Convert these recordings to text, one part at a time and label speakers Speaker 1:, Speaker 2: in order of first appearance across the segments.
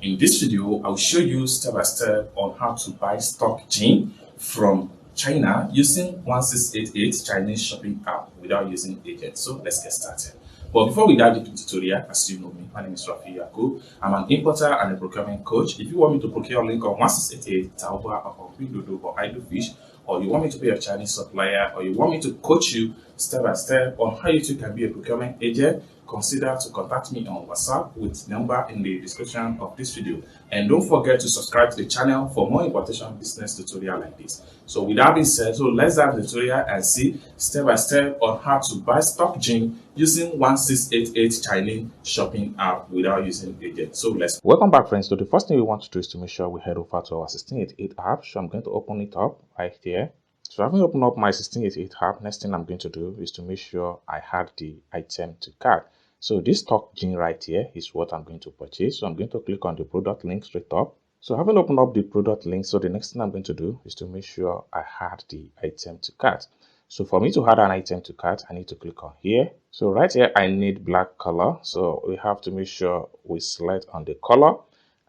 Speaker 1: In this video, I'll show you step by step on how to buy stock gin from China using 1688 Chinese shopping app without using agents. So let's get started. But before we dive into the tutorial, as you know me, my name is Rafi Yakub. I'm an importer and a procurement coach. If you want me to procure a link on 1688, Taoba, or Pinduoduo, or Idlefish, or you want me to be a Chinese supplier, or you want me to coach you step by step on how you too can be a procurement agent, consider to contact me on WhatsApp with number in the description of this video. And don't forget to subscribe to the channel for more importation business tutorial like this. So with that being said, so let's dive into the tutorial and see step by step on how to buy stock gin using 1688 Chinese shopping app without using agent. So let's welcome back, friends. So the first thing we want to do is to make sure we head over to our 1688 app. So I'm going to open it up right here. So having opened up my 1688 app, next thing I'm going to do is to make sure I add the item to cart. So this stock gin right here is what I'm going to purchase. So I'm going to click on the product link straight up. So having opened up the product link, so the next thing I'm going to do is to make sure I add the item to cart. So for me to add an item to cart, I need to click on here. So right here, I need black color. So we have to make sure we select on the color.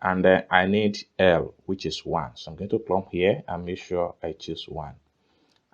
Speaker 1: And then I need L, which is 1. So I'm going to plumb here and make sure I choose 1.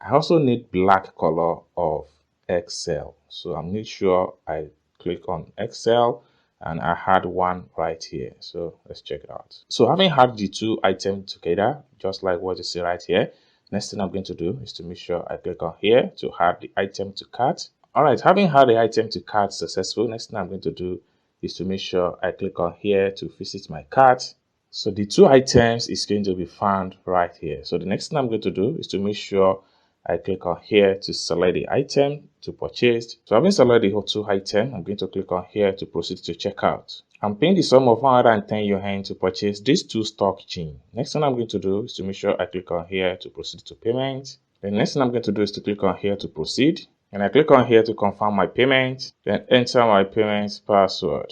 Speaker 1: I also need black color of XL. So I'm make sure I click on XL and I had 1 right here. So let's check it out. So having had the two items together, just like what you see right here, next thing I'm going to do is to make sure I click on here to add the item to cart. All right, having had the item to cart successful, next thing I'm going to do is to make sure I click on here to visit my cart. So the two items is going to be found right here. So the next thing I'm going to do is to make sure I click on here to select the item to purchase. So having selected the two items, I'm going to click on here to proceed to checkout. I'm paying the sum of 110 yuan to purchase these two stock gin. Next thing I'm going to do is to make sure I click on here to proceed to payment. The next thing I'm going to do is to click on here to proceed. And I click on here to confirm my payment, then enter my payment password.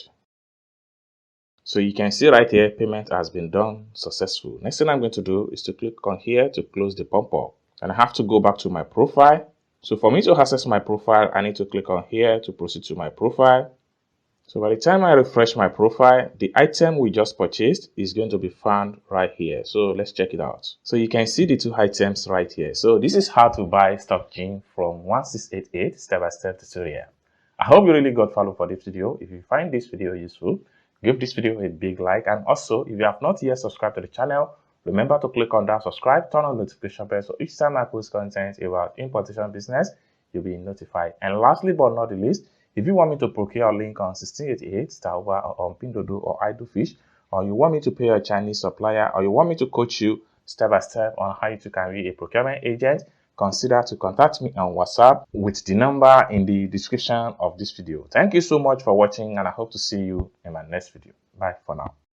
Speaker 1: So you can see right here, payment has been done successful. Next thing I'm going to do is to click on here to close the pop-up. And I have to go back to my profile. So for me to access my profile, I need to click on here to proceed to my profile. So by the time I refresh my profile, the item we just purchased is going to be found right here. So let's check it out. So you can see the two items right here. So this is how to buy stock gin from 1688 step-by-step tutorial. I hope you really got value for this video. If you find this video useful, give this video a big like. And also, if you have not yet subscribed to the channel, remember to click on that subscribe, turn on notification bell, so each time I post content about importation business, you'll be notified. And lastly but not the least, if you want me to procure a link on 1688, Taoba, or on Pinduoduo, or Idlefish, or you want me to pay a Chinese supplier, or you want me to coach you step by step on how you can be a procurement agent, consider to contact me on WhatsApp with the number in the description of this video. Thank you so much for watching, and I hope to see you in my next video. Bye for now.